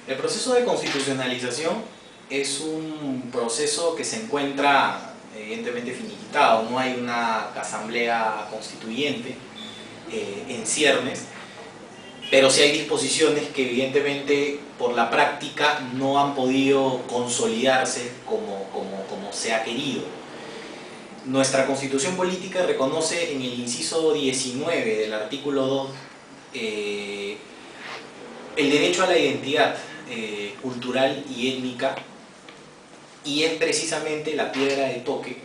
El proceso de constitucionalización es un proceso que se encuentra evidentemente finiquitado, no hay una asamblea constituyente en ciernes, pero sí hay disposiciones que evidentemente por la práctica no han podido consolidarse como se ha querido. Nuestra Constitución Política reconoce en el inciso 19 del artículo 2 el derecho a la identidad cultural y étnica, y es precisamente la piedra de toque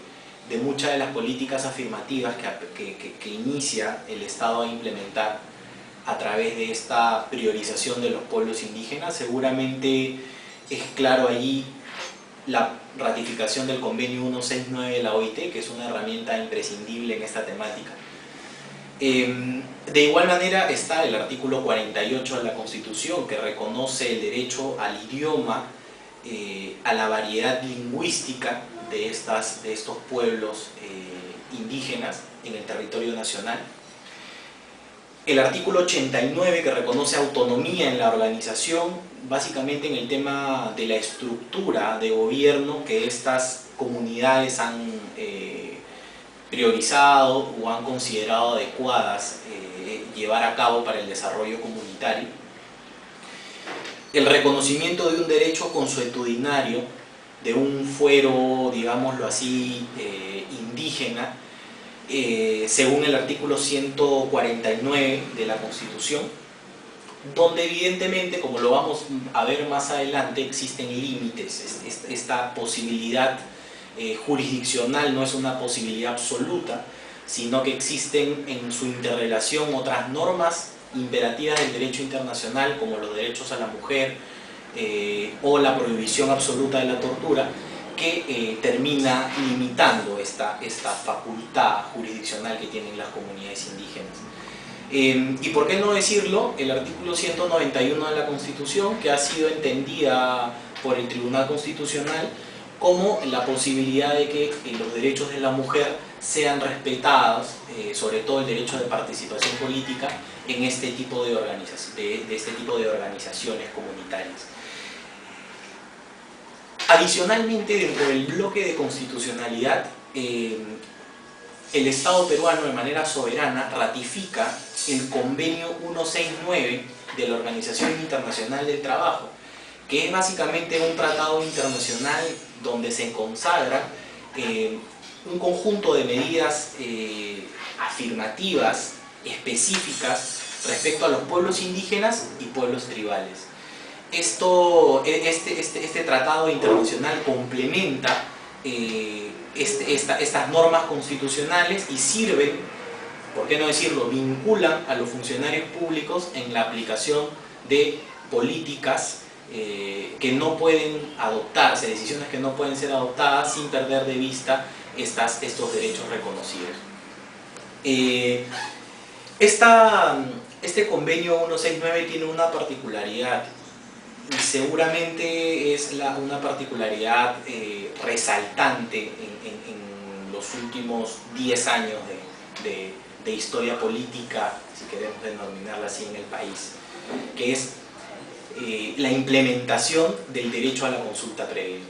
de muchas de las políticas afirmativas que inicia el Estado a implementar a través de esta priorización de los pueblos indígenas. Seguramente es claro allí la ratificación del convenio 169 de la OIT, que es una herramienta imprescindible en esta temática. De igual manera está el artículo 48 de la Constitución, que reconoce el derecho al idioma, a la variedad lingüística de estos pueblos indígenas en el territorio nacional. El artículo 89, que reconoce autonomía en la organización, básicamente en el tema de la estructura de gobierno que estas comunidades han priorizado o han considerado adecuadas llevar a cabo para el desarrollo comunitario. El reconocimiento de un derecho consuetudinario, de un fuero, digámoslo así, indígena, según el artículo 149 de la Constitución, donde evidentemente, como lo vamos a ver más adelante, existen límites. Esta posibilidad jurisdiccional no es una posibilidad absoluta, sino que existen en su interrelación otras normas imperativas del derecho internacional, como los derechos a la mujer o la prohibición absoluta de la tortura, que termina limitando esta facultad jurisdiccional que tienen las comunidades indígenas. Y por qué no decirlo, el artículo 191 de la Constitución, que ha sido entendida por el Tribunal Constitucional como la posibilidad de que los derechos de la mujer sean respetados, sobre todo el derecho de participación política en este tipo de organizaciones comunitarias. Adicionalmente, dentro del bloque de constitucionalidad, el Estado peruano de manera soberana ratifica el convenio 169 de la Organización Internacional del Trabajo, que es básicamente un tratado internacional donde se consagra un conjunto de medidas afirmativas, específicas, respecto a los pueblos indígenas y pueblos tribales. Este tratado internacional complementa estas normas constitucionales y sirven, por qué no decirlo, vinculan a los funcionarios públicos en la aplicación de políticas que no pueden adoptarse, decisiones que no pueden ser adoptadas sin perder de vista estos derechos reconocidos. Este convenio 169 tiene una particularidad, y seguramente es una particularidad resaltante en los últimos 10 años de historia política, si queremos denominarla así, en el país, que es la implementación del derecho a la consulta previa.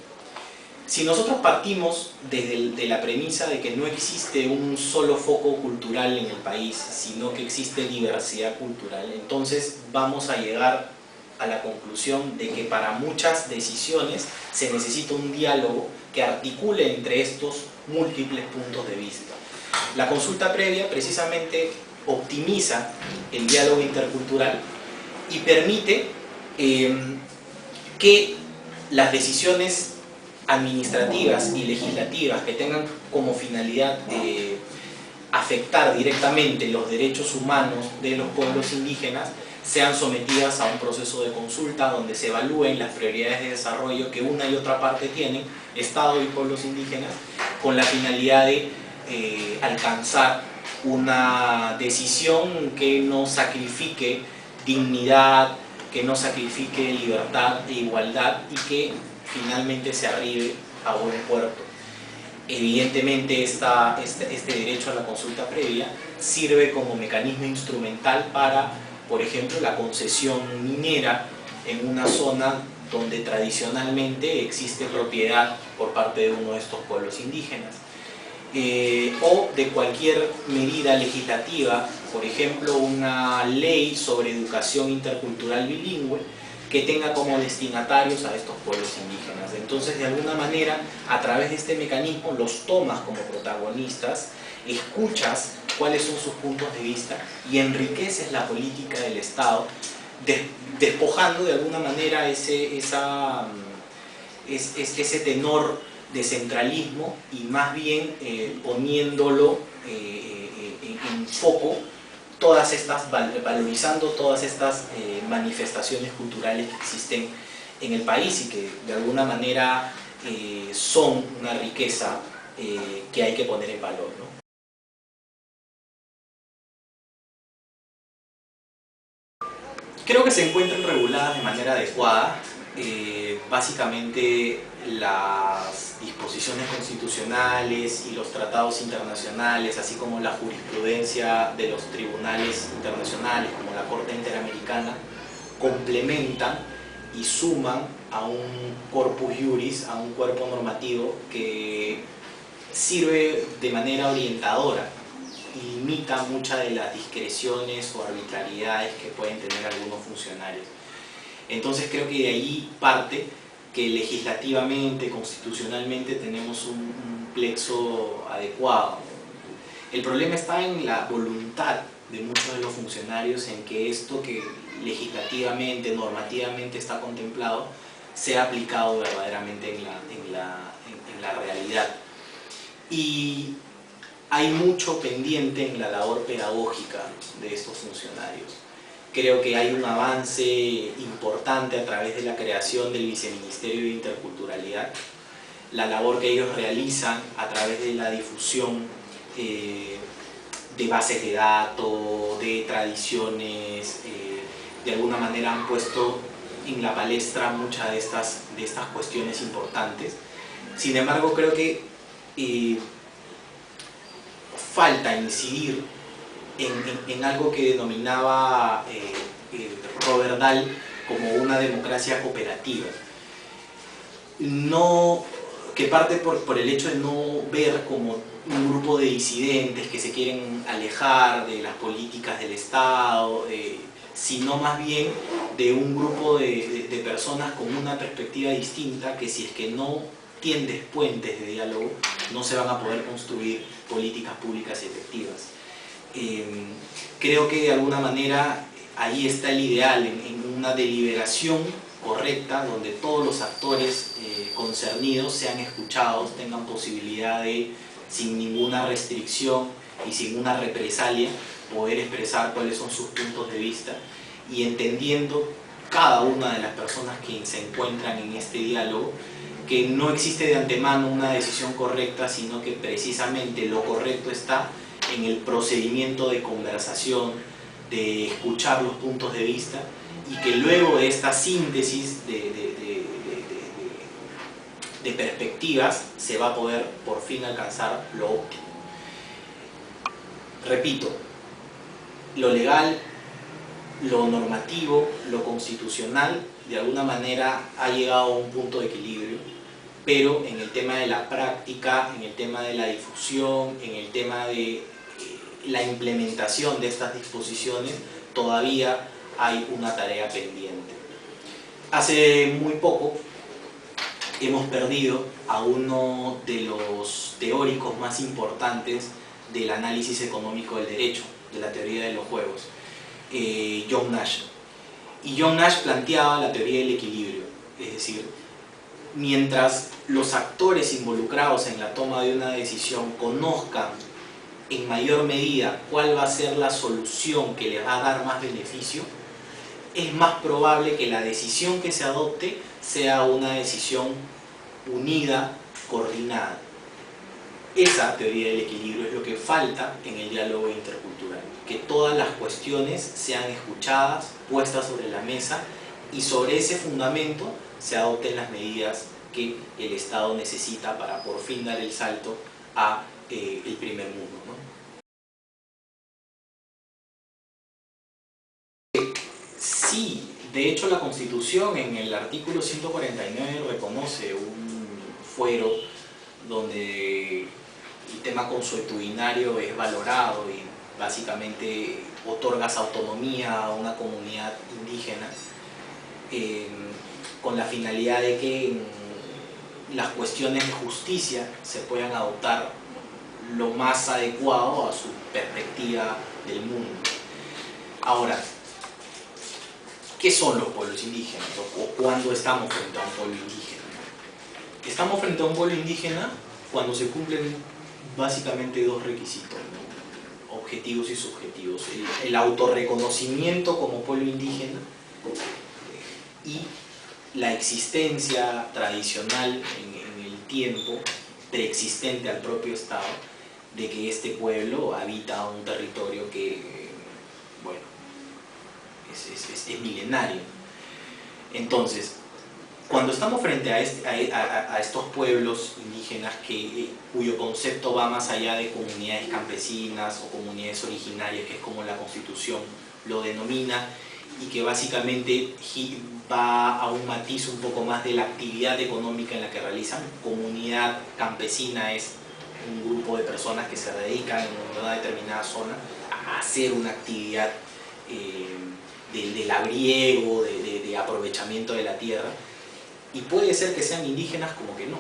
Si nosotros partimos de la premisa de que no existe un solo foco cultural en el país, sino que existe diversidad cultural, entonces vamos a llegar a la conclusión de que para muchas decisiones se necesita un diálogo que articule entre estos múltiples puntos de vista. La consulta previa precisamente optimiza el diálogo intercultural y permite que las decisiones administrativas y legislativas que tengan como finalidad afectar directamente los derechos humanos de los pueblos indígenas sean sometidas a un proceso de consulta donde se evalúen las prioridades de desarrollo que una y otra parte tienen, Estado y pueblos indígenas, con la finalidad de alcanzar una decisión que no sacrifique dignidad, que no sacrifique libertad e igualdad y que finalmente se arribe a buen puerto. Evidentemente este derecho a la consulta previa sirve como mecanismo instrumental para, por ejemplo, la concesión minera en una zona donde tradicionalmente existe propiedad por parte de uno de estos pueblos indígenas. O de cualquier medida legislativa, por ejemplo una ley sobre educación intercultural bilingüe, que tenga como destinatarios a estos pueblos indígenas. Entonces, de alguna manera, a través de este mecanismo los tomas como protagonistas, escuchas cuáles son sus puntos de vista y enriqueces la política del Estado, despojando de alguna manera ese tenor de centralismo y más bien poniéndolo en foco, valorizando todas estas manifestaciones culturales que existen en el país y que de alguna manera son una riqueza que hay que poner en valor, ¿no? Creo que se encuentran reguladas de manera adecuada. Básicamente las disposiciones constitucionales y los tratados internacionales, así como la jurisprudencia de los tribunales internacionales como la Corte Interamericana, complementan y suman a un corpus juris, a un cuerpo normativo que sirve de manera orientadora y limita muchas de las discreciones o arbitrariedades que pueden tener algunos funcionarios. Entonces creo que de ahí parte que legislativamente, constitucionalmente tenemos un plexo adecuado. El problema está en la voluntad de muchos de los funcionarios en que esto que legislativamente, normativamente está contemplado, sea aplicado verdaderamente en la realidad. Y hay mucho pendiente en la labor pedagógica de estos funcionarios. Creo que hay un avance importante a través de la creación del Viceministerio de Interculturalidad, la labor que ellos realizan a través de la difusión de bases de datos, de tradiciones, de alguna manera han puesto en la palestra muchas de estas cuestiones importantes. Sin embargo, creo que falta incidir en algo que denominaba Robert Dahl como una democracia cooperativa. Que parte por el hecho de no ver como un grupo de disidentes que se quieren alejar de las políticas del Estado, sino más bien de un grupo de personas con una perspectiva distinta que si es que no tiendes puentes de diálogo, no se van a poder construir políticas públicas efectivas. Creo que de alguna manera ahí está el ideal, en una deliberación correcta, donde todos los actores concernidos sean escuchados, tengan posibilidad de, sin ninguna restricción y sin una represalia, poder expresar cuáles son sus puntos de vista y entendiendo cada una de las personas que se encuentran en este diálogo, que no existe de antemano una decisión correcta, sino que precisamente lo correcto está en el procedimiento de conversación, de escuchar los puntos de vista y que luego de esta síntesis de perspectivas se va a poder por fin alcanzar lo óptimo. Repito, lo legal, lo normativo, lo constitucional, de alguna manera ha llegado a un punto de equilibrio, pero en el tema de la práctica, en el tema de la difusión, en el tema de la implementación de estas disposiciones, todavía hay una tarea pendiente. Hace muy poco hemos perdido a uno de los teóricos más importantes del análisis económico del derecho, de la teoría de los juegos, John Nash. Y John Nash planteaba la teoría del equilibrio, es decir, mientras los actores involucrados en la toma de una decisión conozcan en mayor medida cuál va a ser la solución que les va a dar más beneficio, es más probable que la decisión que se adopte sea una decisión unida, coordinada. Esa teoría del equilibrio es lo que falta en el diálogo intercultural, que todas las cuestiones sean escuchadas, puestas sobre la mesa y sobre ese fundamento se adopten las medidas que el Estado necesita para por fin dar el salto a el primer mundo, ¿no? Sí De hecho, la Constitución en el artículo 149 reconoce un fuero donde el tema consuetudinario es valorado y básicamente otorgas autonomía a una comunidad indígena con la finalidad de que las cuestiones de justicia se puedan adoptar lo más adecuado a su perspectiva del mundo. Ahora, ¿qué son los pueblos indígenas? ¿O cuándo estamos frente a un pueblo indígena? Estamos frente a un pueblo indígena cuando se cumplen básicamente dos requisitos, ¿no? Objetivos y subjetivos. El autorreconocimiento como pueblo indígena y la existencia tradicional en el tiempo, preexistente al propio Estado, de que este pueblo habita un territorio que, bueno, es milenario. Entonces, cuando estamos frente a estos pueblos indígenas cuyo concepto va más allá de comunidades campesinas o comunidades originarias, que es como la Constitución lo denomina, y que básicamente va a un matiz un poco más de la actividad económica en la que realizan. Comunidad campesina es un grupo de personas que se dedican en una determinada zona a hacer una actividad de labriego, de aprovechamiento de la tierra, y puede ser que sean indígenas como que no.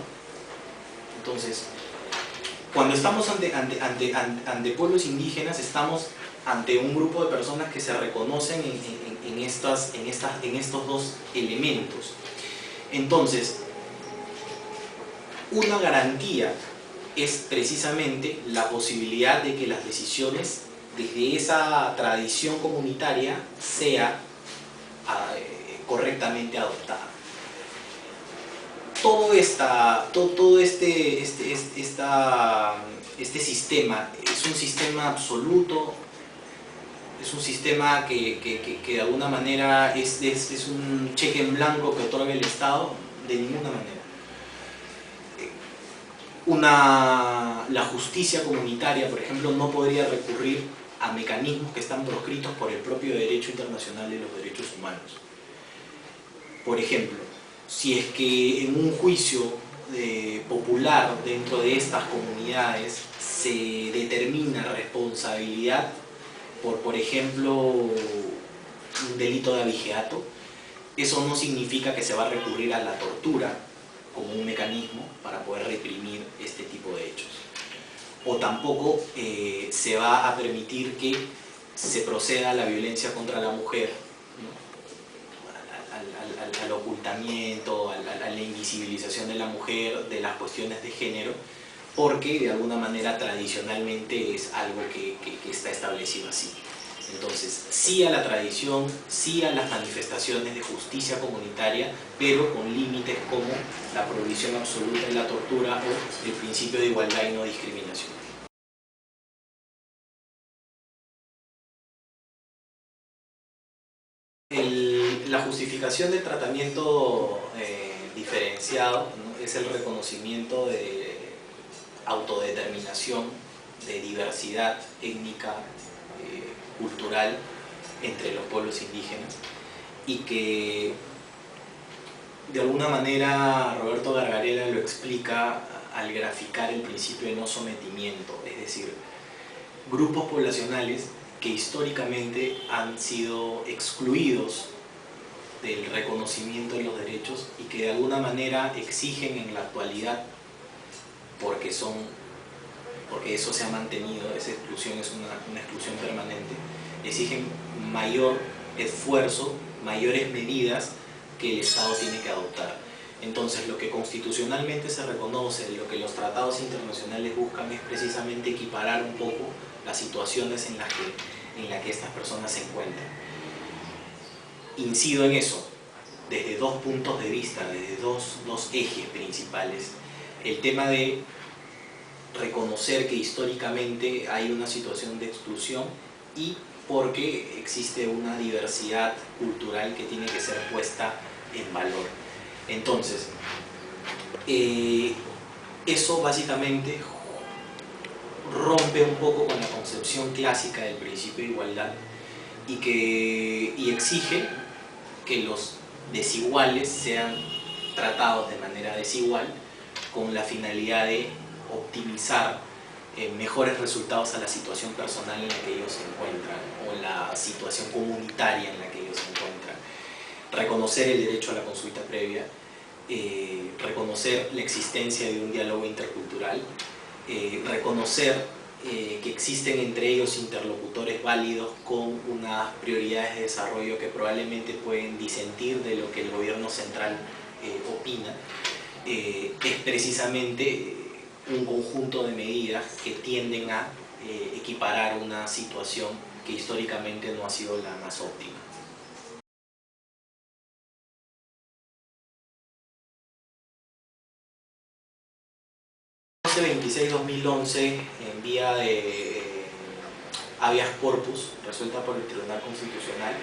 Entonces, cuando estamos ante pueblos indígenas, estamos ante un grupo de personas que se reconocen en estos dos elementos. Entonces, una garantía es precisamente la posibilidad de que las decisiones desde esa tradición comunitaria sea correctamente adoptada. Todo este sistema es un sistema absoluto, es un sistema que de alguna manera es un cheque en blanco que otorga el Estado. De ninguna manera. La justicia comunitaria, por ejemplo, no podría recurrir a mecanismos que están proscritos por el propio derecho internacional de los derechos humanos. Por ejemplo, si es que en un juicio popular dentro de estas comunidades se determina responsabilidad por ejemplo, un delito de abigeato, eso no significa que se va a recurrir a la tortura como un mecanismo para poder reprimir este tipo de hechos. O tampoco se va a permitir que se proceda a la violencia contra la mujer, ¿no? Al ocultamiento, a la invisibilización de la mujer, de las cuestiones de género, porque de alguna manera tradicionalmente es algo que está establecido así. Entonces, sí a la tradición, sí a las manifestaciones de justicia comunitaria, pero con límites como la prohibición absoluta de la tortura o el principio de igualdad y no discriminación. La justificación del tratamiento diferenciado, ¿no? Es el reconocimiento de autodeterminación, de diversidad étnica, cultural entre los pueblos indígenas, y que de alguna manera Roberto Gargarella lo explica al graficar el principio de no sometimiento, es decir, grupos poblacionales que históricamente han sido excluidos del reconocimiento de los derechos y que de alguna manera exigen en la actualidad, porque eso se ha mantenido, esa exclusión es una exclusión permanente, exigen mayor esfuerzo, mayores medidas que el Estado tiene que adoptar. Entonces, lo que constitucionalmente se reconoce, lo que los tratados internacionales buscan es precisamente equiparar un poco las situaciones en las que estas personas se encuentran. Incido en eso, desde dos puntos de vista, desde dos ejes principales. El tema de reconocer que históricamente hay una situación de exclusión y porque existe una diversidad cultural que tiene que ser puesta en valor. Entonces, eso básicamente rompe un poco con la concepción clásica del principio de igualdad y exige que los desiguales sean tratados de manera desigual con la finalidad de optimizar mejores resultados a la situación personal en la que ellos se encuentran o la situación comunitaria en la que ellos se encuentran. Reconocer el derecho a la consulta previa, reconocer la existencia de un diálogo intercultural, reconocer que existen entre ellos interlocutores válidos con unas prioridades de desarrollo que probablemente pueden disentir de lo que el gobierno central opina, es precisamente un conjunto de medidas que tienden a equiparar una situación que históricamente no ha sido la más óptima. 26/2011, en vía de habeas corpus, resuelta por el Tribunal Constitucional,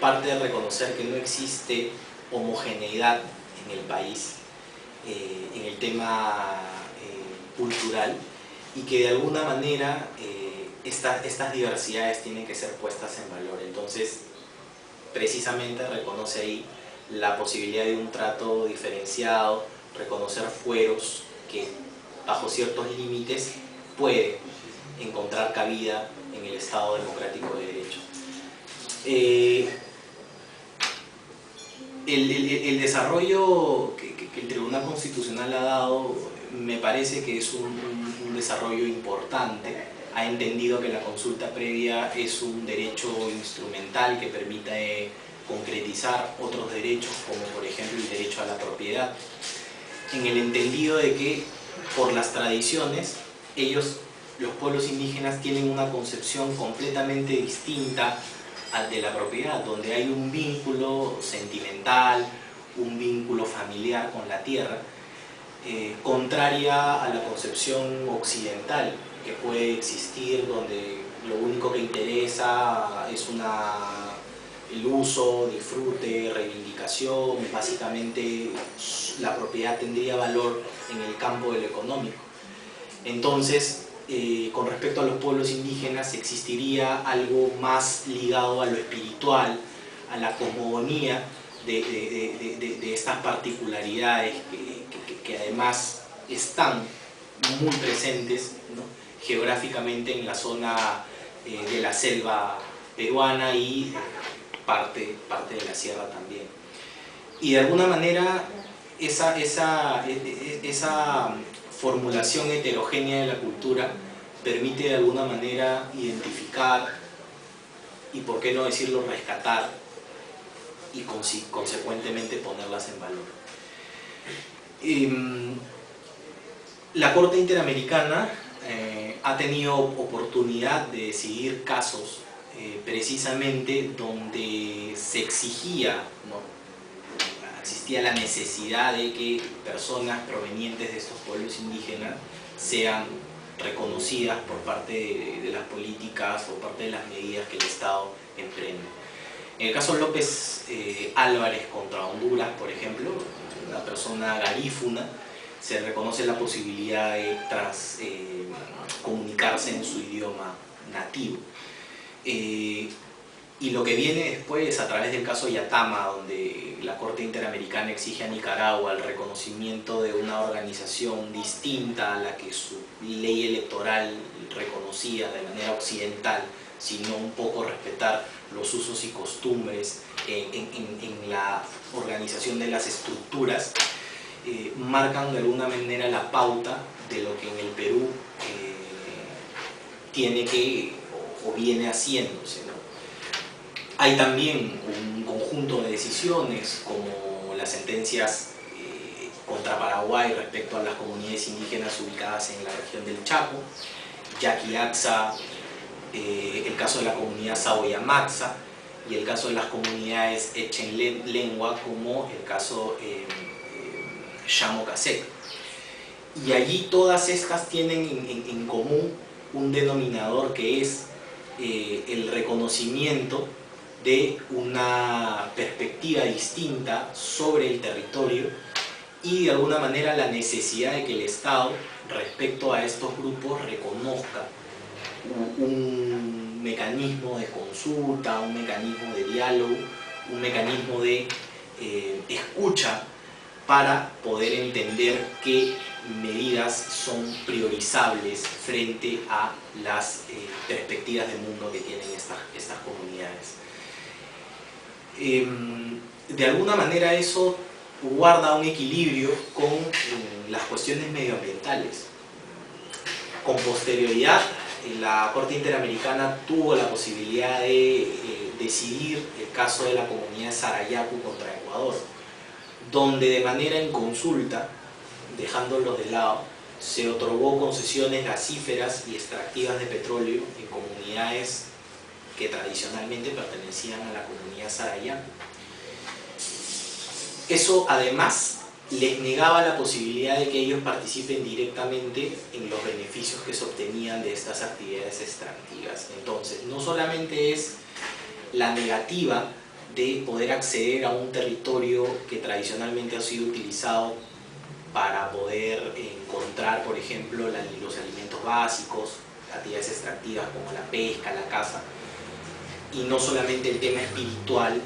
parte de reconocer que no existe homogeneidad en el país en el tema cultural y que de alguna manera estas diversidades tienen que ser puestas en valor. Entonces, precisamente reconoce ahí la posibilidad de un trato diferenciado, reconocer fueros que bajo ciertos límites puede encontrar cabida en el Estado democrático de derecho. El desarrollo que el Tribunal Constitucional ha dado me parece que es un desarrollo importante. Ha entendido que la consulta previa es un derecho instrumental que permite concretizar otros derechos, como por ejemplo el derecho a la propiedad, en el entendido de que por las tradiciones ellos, los pueblos indígenas, tienen una concepción completamente distinta de la propiedad, donde hay un vínculo sentimental, un vínculo familiar con la tierra, contraria a la concepción occidental que puede existir, donde lo único que interesa es el uso, disfrute, reivindicación. Básicamente la propiedad tendría valor en el campo de lo económico. Entonces, con respecto a los pueblos indígenas, existiría algo más ligado a lo espiritual, a la cosmogonía de estas particularidades que además están muy presentes, ¿no?, geográficamente en la zona de la selva peruana y parte de la sierra también. Y de alguna manera esa formulación heterogénea de la cultura permite de alguna manera identificar y, por qué no decirlo, rescatar y consecuentemente ponerlas en valor. La Corte Interamericana ha tenido oportunidad de decidir casos precisamente donde se exigía, ¿no?, existía la necesidad de que personas provenientes de estos pueblos indígenas sean reconocidas por parte de las políticas, por parte de las medidas que el Estado emprende. En el caso López Álvarez contra Honduras, por ejemplo, una persona garífuna, se reconoce la posibilidad de comunicarse en su idioma nativo. Y lo que viene después, a través del caso Yatama, donde la Corte Interamericana exige a Nicaragua el reconocimiento de una organización distinta a la que su ley electoral reconocía de manera occidental, sino un poco respetar los usos y costumbres en la organización de las estructuras, marcan de alguna manera la pauta de lo que en el Perú tiene que o viene haciéndose, ¿no? Hay también un conjunto de decisiones, como las sentencias contra Paraguay respecto a las comunidades indígenas ubicadas en la región del Chaco, Yaquiaxa, el caso de la comunidad Saboyamaxa y el caso de las comunidades Echenlengua, como el caso Xamocasec. Y allí todas estas tienen en común un denominador, que es el reconocimiento de una perspectiva distinta sobre el territorio y de alguna manera la necesidad de que el Estado, respecto a estos grupos, reconozca un mecanismo de consulta, un mecanismo de diálogo un mecanismo de escucha para poder entender qué medidas son priorizables frente a las perspectivas de mundo que tienen estas comunidades. De alguna manera eso guarda un equilibrio con las cuestiones medioambientales. Con posterioridad, la Corte Interamericana tuvo la posibilidad de decidir el caso de la comunidad Sarayaku contra Ecuador, donde de manera inconsulta, dejándolos de lado, se otorgó concesiones gasíferas y extractivas de petróleo en comunidades que tradicionalmente pertenecían a la comunidad Sarayaku. Eso además les negaba la posibilidad de que ellos participen directamente en los beneficios que se obtenían de estas actividades extractivas. Entonces, no solamente es la negativa de poder acceder a un territorio que tradicionalmente ha sido utilizado para poder encontrar, por ejemplo, los alimentos básicos, actividades extractivas como la pesca, la caza, y no solamente el tema espiritual.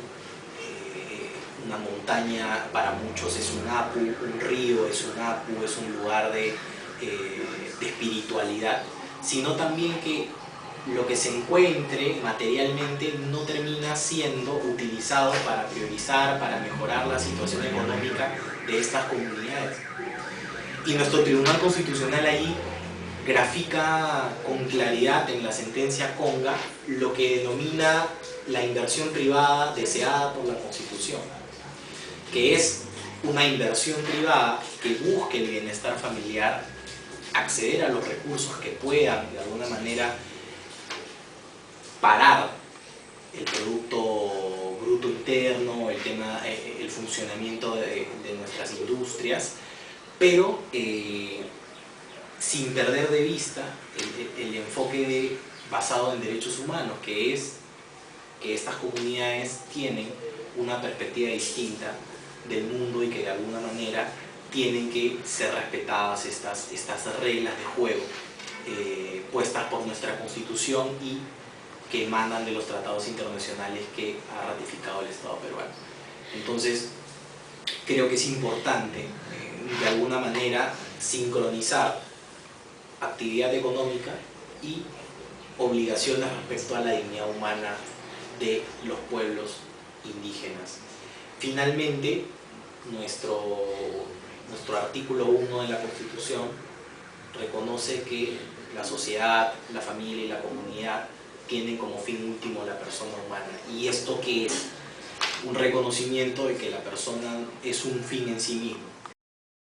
Una montaña para muchos es un apu, un río es un apu, es un lugar de espiritualidad, sino también que lo que se encuentre materialmente no termina siendo utilizado para priorizar, para mejorar la situación económica de estas comunidades. Y nuestro Tribunal Constitucional ahí grafica con claridad en la sentencia Conga lo que denomina la inversión privada deseada por la Constitución, que es una inversión privada que busque el bienestar familiar, acceder a los recursos que puedan de alguna manera parar el Producto Bruto Interno, el funcionamiento de nuestras industrias, pero sin perder de vista el enfoque basado en derechos humanos, que es que estas comunidades tienen una perspectiva distinta del mundo y que de alguna manera tienen que ser respetadas estas reglas de juego puestas por nuestra Constitución y que emanan de los tratados internacionales que ha ratificado el Estado peruano. Entonces, creo que es importante de alguna manera sincronizar actividad económica y obligaciones respecto a la dignidad humana de los pueblos indígenas. Finalmente, nuestro artículo 1 de la Constitución reconoce que la sociedad, la familia y la comunidad tienen como fin último la persona humana. ¿Y esto qué es? Un reconocimiento de que la persona es un fin en sí mismo.